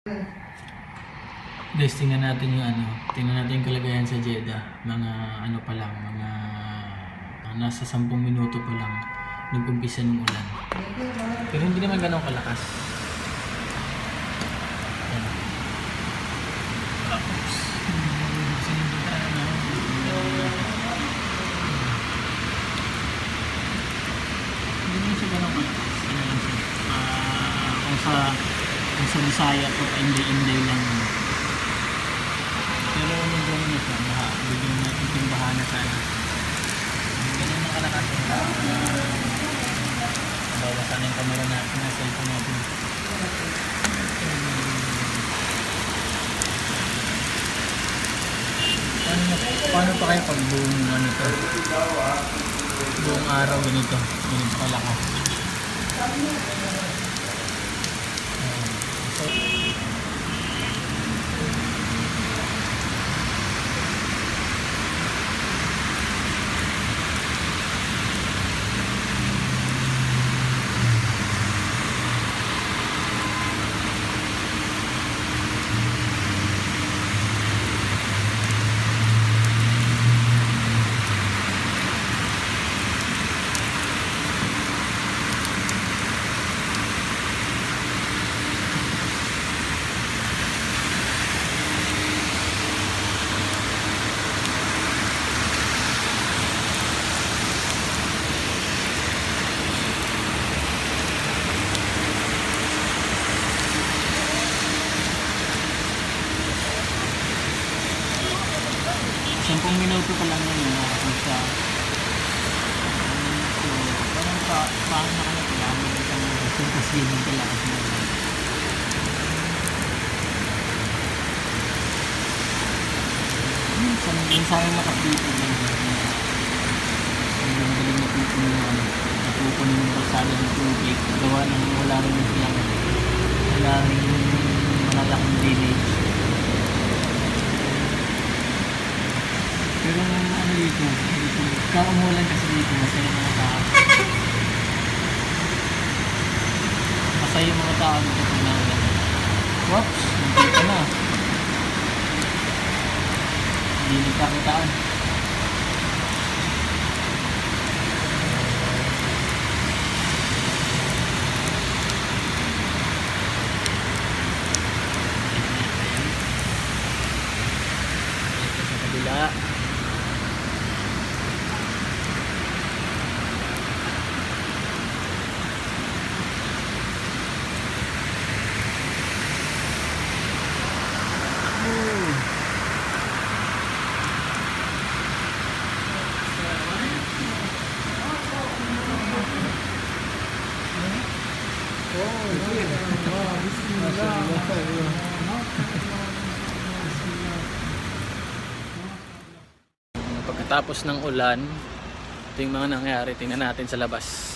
Guys, tingnan natin yung kalagayan sa Jeddah. Mga pa lang, nasa 10 minuto pa lang nag-umpisa ng ulan. Pero hindi naman ganun kalakas. Yan. Oops. Hindi naman siya ganun kalakas. Ano lang siya. Kung sa Bisaya po, hindi lang. Pero medyo na siya, bigyan natin yung bahana sana. Ganyan ang kalakas. Bawasan yung camera natin na cellphone natin. Paano pa kayo pag buong araw ganito kalakas? Sampung minuto pa lang yun sa parang paano na ka na tapos ganyan kalakas na sana nakapito lang hindi magaling napupunin yung kalsada ng tubig gawa ng wala rin malalaking drainage. Pero dito, kaumulan kasi dito, masaya mga tao. Masaya yung mga tao dito kung naulan. Whoops, nandito na. Hindi nagkakitaan. Ito sa kabila. Pagkatapos ng ulan, ito yung mga nangyari. Tingnan natin sa labas.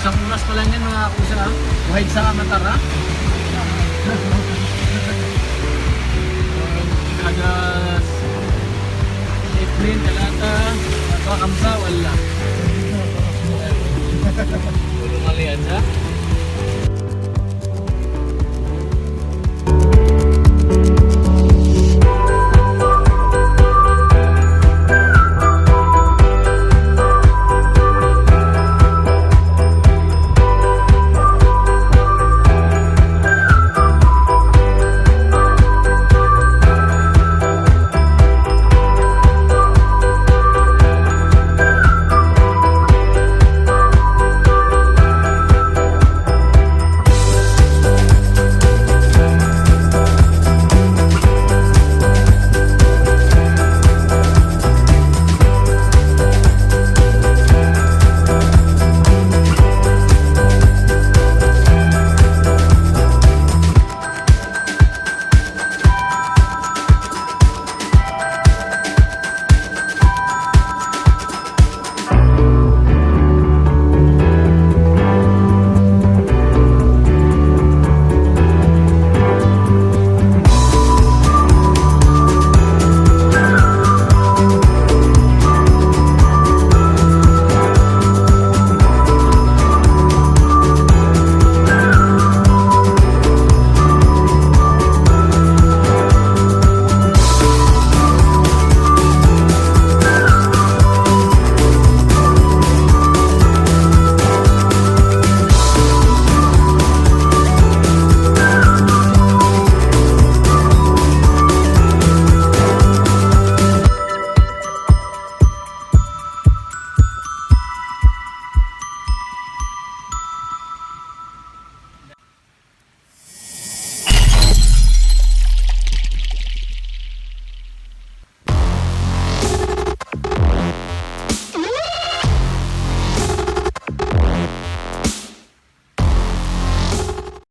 Isang oras pa lang yan mga kusa. Buhay sa Matara. Agas April, Talata, Kamsa, wala.